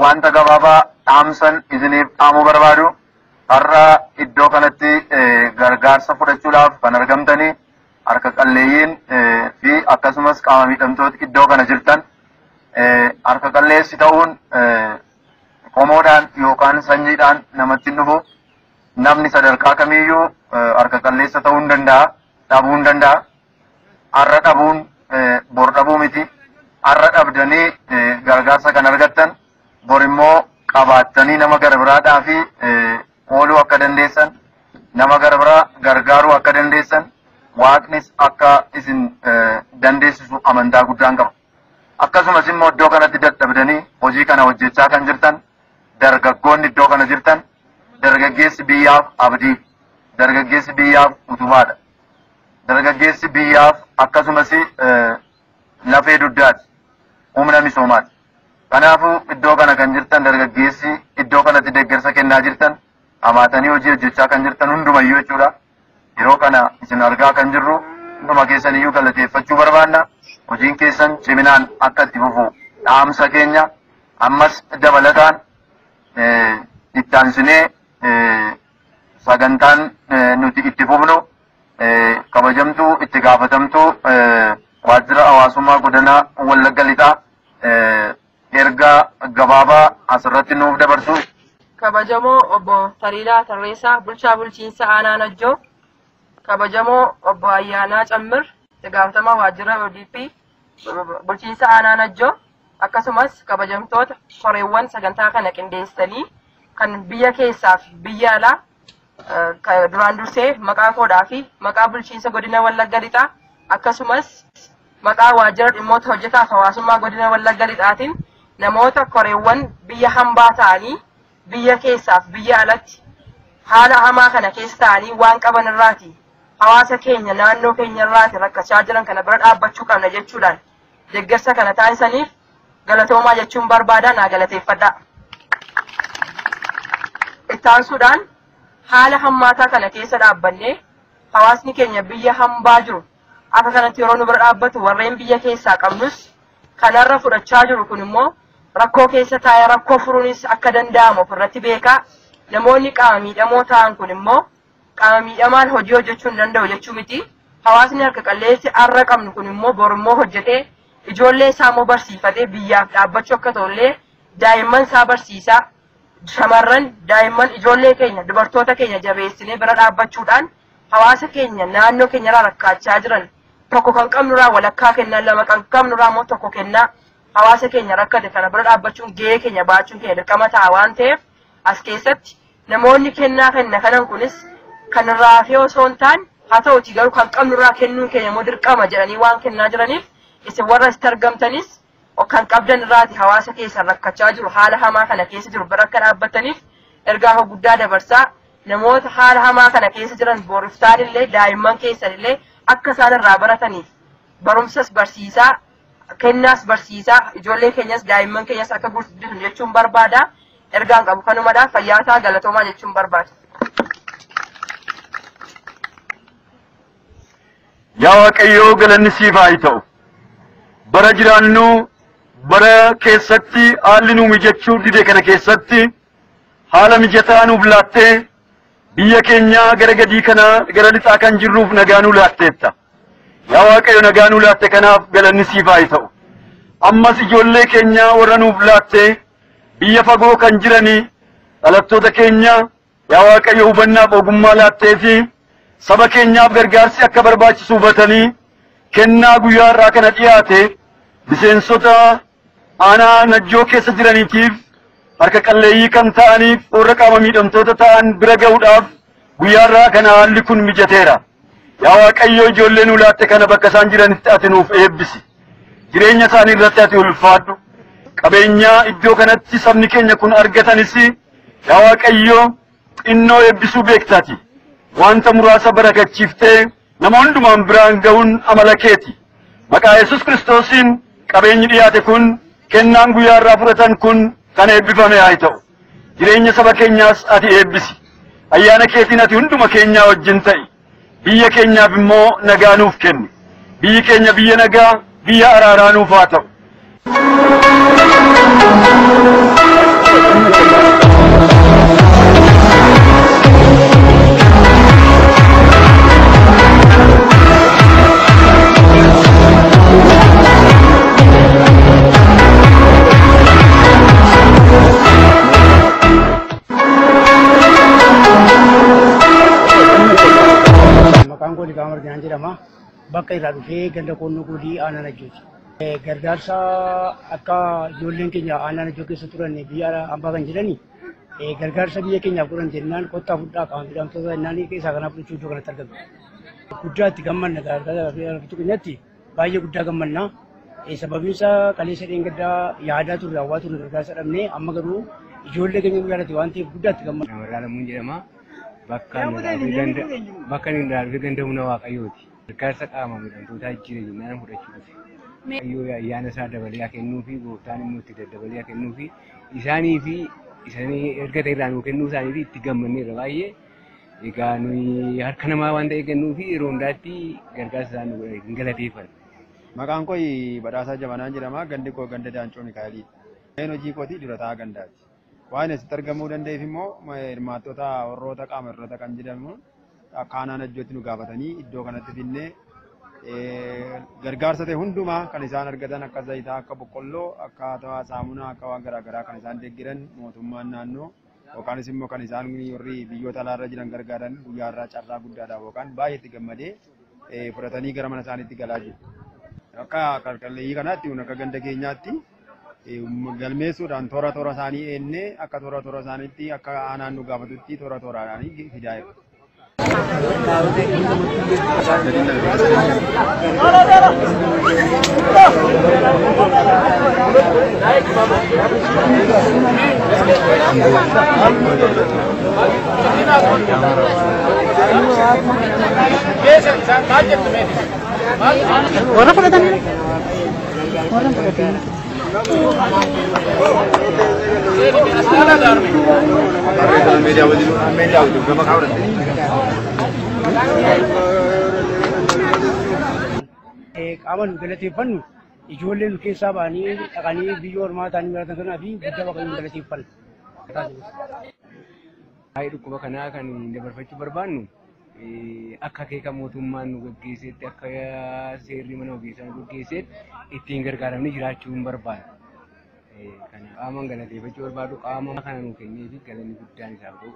wanta gabaabaa dhaamsan isiniif dhaamu barbaadu. Har'a iddoo kanatti gargaarsa fudhachuudhaaf kan argamtanii harka qalleeyyiin fi akkasumas qaama miidhamtoota iddoo kana jirtan. Harka qalleessi ta'uun qomoodhaan yookaan sanyiidhaan namatti dhufu. Namni sadarkaa kamiyyuu harka qalleessa ta'uu hin danda'a, dhabuu hin danda'a. Har'a dhabuun bor dhabuu miti. Har'a dhabdanii gargaarsa kan argattan bor immoo qabaattanii nama gara biraadhaa fi ooluu akka dandeessan, nama gara biraa gargaaruu akka dandeessan, waaqnis akka isin dandeessisu amantaa guddaan qaba. Akkasumas immoo iddoo kanatti dadhabdanii hojii kana hojjechaa kan jirtan dargaggoonni iddoo kana jirtan. Dargaggeessi biyyaaf abdii, dargaggeessi biyyaaf utubaadha. Dargaggeessi biyyaaf akkasumas lafee dugdaati, humna misoomaati. Kanaafuu iddoo kana kan jirtan dargaggeessi iddoo kanatti deeggarsa kennaa jirtan, hamaatanii hojii hojjechaa kan jirtan hundumayyuu jechuudha. Yeroo kana isin argaa kan jirru hunduma keessaniyyuu galateeffachuu barbaanna. Hojiin keessan ciminaan akka itti fufu dhaamsa keenya ammas dabalataan itti aansinee sagantaan nuti itti fufnu kabajamtuu itti gaafatamtuu waajjira hawaasummaa godina Wallagga Lixaa ergaa gabaabaa asirratti nuuf dabarsu. Kabajamoo obbo Tariidhaa Tarreessaa bulchaa bulchiinsa aanaa Najjoo, kabajamoo obbo Ayyaanaa Cammir itti gaafatamaa waajjira ODP bulchiinsa aanaa Najjoo, akkasumas kabajamtoota koreewwan sagantaa kana qindeessanii kan biyya keessaa fi biyya alaa duraan dursee maqaa koodhaa fi maqaa bulchiinsa godina Wallagga Lixaa akkasumas maqaa waajjira dhimmoota hojjetaaf hawaasummaa godina Wallagga Lixaatiin namoota koreewwan biyya hambaa ta'anii biyya keessaa fi biyya alatti haala hamaa kana keessa ta'anii waan qaban irraati hawaasa keenya naannoo keenya irraati rakkachaa jiran kana bira dhaabbachuu qabna jechuudhaan deeggarsa kana taasisaniif galatoomaa jechuun barbaadaa naa galateeffadhaa. Ittaansuudhaan haala hammaataa kana keessa dhaabbannee hawaasni keenya biyya hambaa jiru akka kanatti yeroo nu bira dhaabbatu warreen biyya keessaa qabnus kanarra fudhachaa jiru kun immoo rakkoo keessa taa'ee rakkoo furuunis akka danda'amu ofirratti beekaa. Namoonni qaama miidhamoo ta'an kun immoo qaama miidhamaan hojii hojjechuu hin danda'u jechuu miti. Hawaasni harka qalleessi har'a qabnu kun immoo bor immoo hojjetee ijoollee isaa immoo barsiifatee biyyaaf dhaabbachuu akka ta'ullee daa'imman isaa barsiisaa. Shamarran daa'imman ijoollee keenya dubartoota keenya jabeessinee bira dhaabbachuudhaan hawaasa keenya naannoo keenya irraa rakkachaa jiran tokko kan qabnurraa walakkaa kennaa, lama kan qabnurraa immoo tokko kennaa hawaasa keenya rakkate kana bira dhaabbachuun gahee keenya baachuun keenya dirqama ta'a waan ta'eef as keessatti namoonni kennaa kenna kanan kunis kan raafee osoo hin taane haa ta'uti garuu kan qabnurraa kennuun keenya immoo dirqama jedhanii waan kennaa jiraniif isin warra asitti argamtanis kan qabdan irraati hawaasa keessan rakkachaa jiru haala hamaa kana keessa jiru bira akka dhaabbataniif ergaa guddaa dabarsaa. Namoota haala hamaa kana keessa jiran booriftaan illee daa'imman keessan illee akka isaan irraa barataniif barumsas barsiisaa, kennaas barsiisaa, ijoollee keenyas daa'imman keenyas akka guddisu jechuun barbaada. Ergaan qabu kanumadha. Fayyaataa galatoomaa jechuun barbaada. Yaa Waaqayyoo galanni siif haa ta'u. Bara jiraannu bara keessatti haalli nu mijachuu dide kana keessatti haala mijataa nuuf laattee biyya keenya gara gadii kana gara lixaa kan jirruuf nagaa nu laatteetta. Yaa Waaqayyo nagaa nu laatte kanaaf galanni siif haa ta'u. Ammas ijoollee keenya warra nuuf laatte biyya fagoo kan jiranii dhalattoota keenya yaa Waaqayyo hubannaaf ogummaa laattee fi saba keenyaaf gargaarsi akka barbaachisu hubatanii kennaa guyyaa irraa kana dhiyaate miseensota aanaa Najjoo keessa jiraniitiif harka qalleeyyii kan ta'aniif warra qaama miidhamtoota ta'an bira ga'uudhaaf guyyaa irraa kana haalli kun mijateera. Yaa Waaqayyo ijoollee nu laatte kana bakka isaan jiranitti ati nuuf eebbisi. Jireenya isaanii irratti ati ulfaadhu. Qabeenya iddoo kanatti sabni keenya kun argatanis yaa Waaqayyo xinnoo eebbisuu beektaati. Wanta muraasa barakachiiftee nama hundumaan biraan ga'uun amala keeti. Maqaa Yesuus Kiristoosiin qabeenyi dhiyaate kun kennaan guyyaa irraa fudhatan kun kan eebbifame haa ta'u. Jireenya saba keenyaas ati eebbisi. Ayyaana keetiin ati hunduma keenyaa wajjin ta'i. Biyya keenyaaf immoo nagaa nuuf kenni. Biyyi keenya biyya nagaa, biyya araaraa nuuf haa ta'u. Dhugaa Marginaan jedhama. Bakka irraa dhufee ganda Qonnoo Goodii Aanaa Najjooti. Gargaarsa akka ijoolleen keenya Aanaa Najjoo keessa turan biyya hambaa kan jedhani gargaarsa biyya keenyaaf godhan jennaan kottaa fudhaa qaama midhaamtoota jennaan keessaa kanaa fudhachuu iddoo kanatti argamu. Guddaa itti gammanna gargaarsa keenyatti baay'ee guddaa gammanna. Sababiin isaa kaleessa dheengaddaa yaadaa turre hawwaa turre gargaarsa dhabnee amma garuu ijoollee keenya guyyaadhaati waan ta'eef guddaa itti gammanna. Namarraa lamuun jedhama. Bakka inni irraa ganda humna waaqayyooti. Gargaarsa qaama midhaamtootaa jijjiiree jennaan fudhachuu dhufe. Waaqayyoo ayyaana isaa dabalee kennuu fi gooftaan immoo itti daddabalee kennuu fi isaanii fi isaanii erga irraa nuu kennuu isaanii itti gammanneerra baay'ee. Egaa nuyi harka namaa waan ta'e kennuu fi yeroo hundaatti gargaarsa isaa nu hin galateeffanne. Maqaan koo Badhaasaa Jabanaan jedhama. Gandi koo ganda Daancoo Mikaa'eliidha. Hojii kootii dura taa'aa gandaati. Waan asitti argamuu danda'eef immoo hirmaattota warroota qaama irratti kan jedhamu akka Aanaa Najjootti nu gaafatanii iddoo kanatti finnee gargaarsa ta'e hundumaa kan isaan argatan akka zayitaa, akka boqqolloo, akka saamunaa, akka waan garaagaraa kan isaan deeggiran mootummaan naannoo yookaanis immoo kan isaan warri biyyoota alaarra jiran gargaaran guyyaa irraa carraa guddaadhaaf yookaan baay'ee itti gammadee fudhatanii gara mana isaaniitti galaa jiru. Akka qalqalleeyyii kanaatti akka ganda keenyaatti galmeessuudhaan toora isaanii eennee akka toora isaaniitti akka aanaan nu gaafatutti tooraan fidaa jiru. Orang pada tanya. Orang pada tanya. Qaama nu galateeffannu ijoollee nu keessaa ba'anii dhaqanii biyya ormaa ta'anii baratan kanaa fi guddaa bakka nu galateeffannu. Baay'ee dhukkuba kanaa kan dabarfachuu barbaannu akka akeeka mootummaan nu gaggeessetti akka seerri mana ogeessaa nu gaggeessetti ittiin gargaaramni jiraachuu hin barbaadu. Kana qaamaan galateeffachuu barbaadu qaama kana nu kennee fi galanni guddaan isaaf ta'u.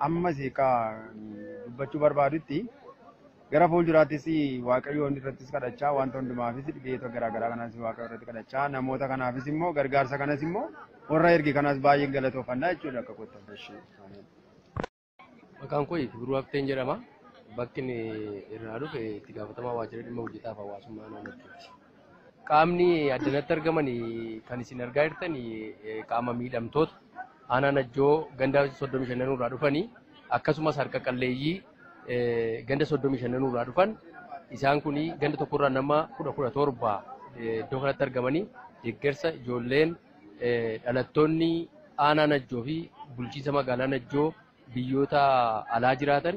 Ammas dubbachuu barbaadutti gara fuulduraattis waaqayyoon irrattis kadhachaa wanta hundumaafis dhibeeta garaagaraa kanas waaqayyo irratti kadhachaa namoota kanaafis immoo gargaarsa kanas immoo warra ergi kanas baay'ee galatoofannaa jechuudha akka kottan. Maqaan koo Biruu Hafteen jedhama. Bakki inni irraa dhufe itti gaafatamaa waajjira dhimma hojjetaaf hawaasummaa naannoo Najjooti. Qaamni addanatti argaman kan isin argaa jirtan qaama miidhamtoota Aanaa Najjoo ganda 35 irraa dhufanii akkasumas harka qalleeyyii ganda 35 irraa dhufan isaan kun ganda tokkorraa nama 17 iddoo kanatti argamanii deeggarsa ijoolleen dhalattoonni Aanaa Najjoo fi bulchiinsa magaalaa Najjoo biyyoota alaa jiraatan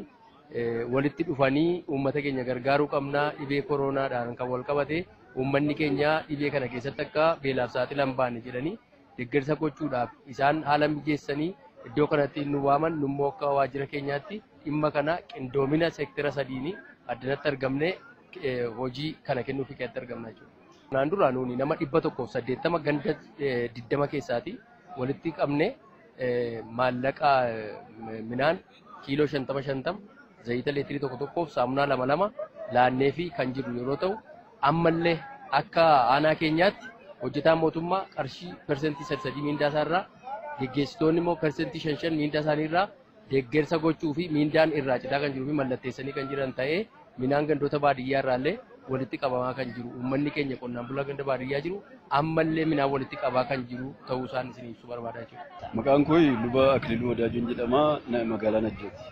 walitti dhufanii uummata keenya gargaaruu qabnaa dhibee koronaadhaan kan wal qabate uummanni keenya dhibee kana keessatti akka beelaaf saaxilan baane jedhanii deeggarsa gochuudhaaf isaan haala mijeessanii iddoo kanatti nu waaman nummoo akka waajjira keenyaatti dhimma kana qindoomina seektara sadiini addanatti argamne hojii kana kennuuf keessatti argamna jechuudha. Kanaan dura nuuni nama 180 ganda 20 keessaati walitti qabne maallaqa midhaan kiiloo 50 zayita leetirii tokkoof saamunaa 2 laannee fi kan jiru yeroo ta'u ammallee akka aanaa keenyaatti hojjetaan mootummaa qarshii persentii 3 miindaa isaarraa geggeessitoonni immoo persentii 5 miindaa isaaniirraa deeggarsa gochuu fi miindaan irraa citaa kan jiruu fi mallatteessanii kan jiran ta'ee midhaan gandoota baadiyyaa irraallee walitti qabamaa kan jiru uummanni keenya qonnaan bulaa ganda baadiyyaa jiru ammallee midhaan walitti qabaa kan jiru ta'uu isaan isin ibsuu barbaadaa jiru. Maqaan koo Luba Akililuu Wadaajoon jedhama magaalaa Najjooti.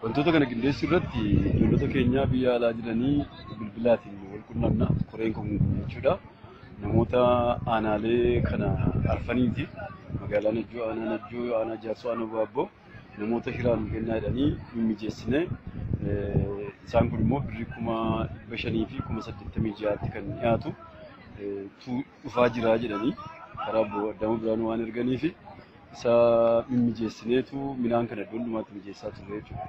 Wantoota kana qindeessuu irratti ijoollota keenyaa biyya alaa jiranii bilbilaatiin wal qunnamna koreen kun jechuudha. Namoota aanaalee kana arfaniiti magaalaa Najjoo, Aanaa Najjoo, Aanaa Jaarsoo, Aanaa Baabboo namoota hiraan kennaa jedhanii mijeessine isaan kun immoo birrii 500 fi 86 kan dhiyaatu dhufaa jira jedhanii karaa Addaamuu Biraanuu waan erganiif isa mijeessineetu midhaan kana dollumaatti mijeessaa turre jechuudha.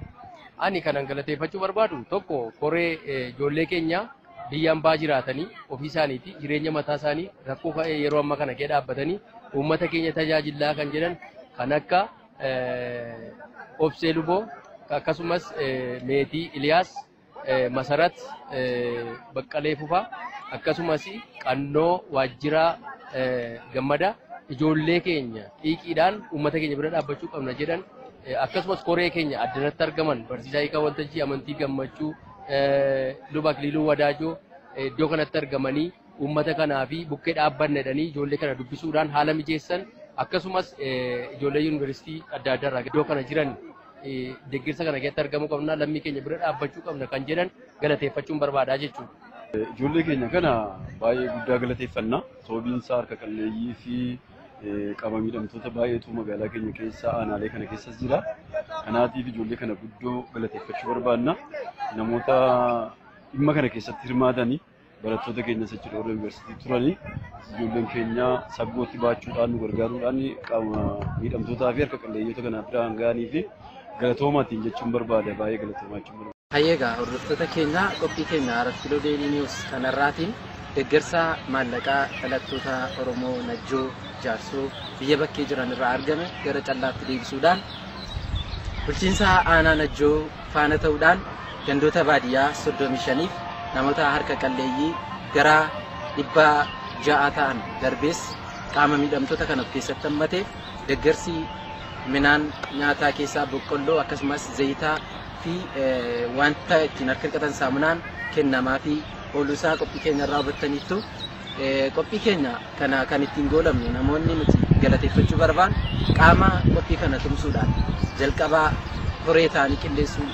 Ani kanan galateeffachuu barbaadu tokko koree ijoollee keenya biyyaan baa jiraatanii ofii isaaniiti jireenya mataa isaanii rakkoo yeroo ammaa kana kee dhaabbatanii uummata keenya tajaajilaa kan jedhan kan akka Obsee Luboo akkasumas Meetii Iliyaas Masarat Baqqalee Fufaa akkasumas Qannoo Waajjira Gammada ijoollee keenya dhiiqiidhaan uummata keenya bira dhaabbachuu qabna jedhan akkasumas koree keenya addanatti argaman barsiisaa Hiikaa Waltajjii Amantii Gammachuu Luba Akiliiluu Wadaajoo iddoo kanatti argamanii uummata kanaa fi bukkee dhaabbanne jedhanii ijoollee kana dubbisuudhaan haala mijeessan akkasumas ijoollee yuunivarsiitii adda addaa irraa iddoo kana jiran deeggarsa kana keessatti argamuu qabna lammii keenya bira dhaabbachuu qabna kan jedhan galateeffachuun barbaadaa jechuudha. Ijoollee keenya kana baay'ee guddaa galateeffannaa sababiin isaa harka qalleeyyii fi qaama miidhamtoota baay'eetu magaalaa keenya keessa aanaalee kana keessas jira. Kanaatiif ijoollee kana guddoo galateeffachuu barbaadna. Namoota dhimma kana keessatti hirmaatanii barattoota keenya Sochii Yuunivarsiitii turanii ijoolleen keenya saggootti baachuudhaan nu gargaaruudhaan qaama miidhamtootaa fi harka qalleeyyoota kana biraan ga'anii fi galatoomaatiin jechuun barbaada baay'ee galatoomaa jechuun barbaada. Hayyeegaa hordoftoota keenya qophii keenya Arabkiloo Deelii Niwus kanarraatiin deeggarsa maallaqaa dhalattoota Oromoo Najjoo Jaarsoo biyya bakkee jiran irraa argame gara callaatti deebisuudhaan bulchiinsa aanaa Najjoo faana ta'uudhaan gandoota baadiyyaa 35 namoota harka qalleeyyii gara 600 ta'an darbees qaama miidhamtoota kan of keessatti hammateef deeggarsi midhaan nyaataa keessaa boqqolloo akkasumas zayitaa fi wanta ittiin harka dhiqatan saamunaan kennamaa fi ooluusaa qophii keenya irraa hubattaniittu qophii keenya kana kan ittiin goolamnu namoonni nuti galateeffachuu barbaannu qaama qophii kana tumsuudhaan jalqabaa horee ta'anii qindeessuu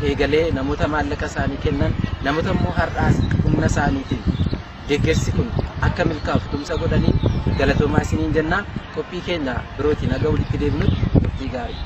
eegalee namoota maallaqa isaanii kennan namoota immoo har'aas humna isaaniitiin deeggarsi kun akka milkaa'uuf tumsa godhanii galatoomaa isiniin jenna qophii keenya birootiin aga walitti deebinutti gaarii.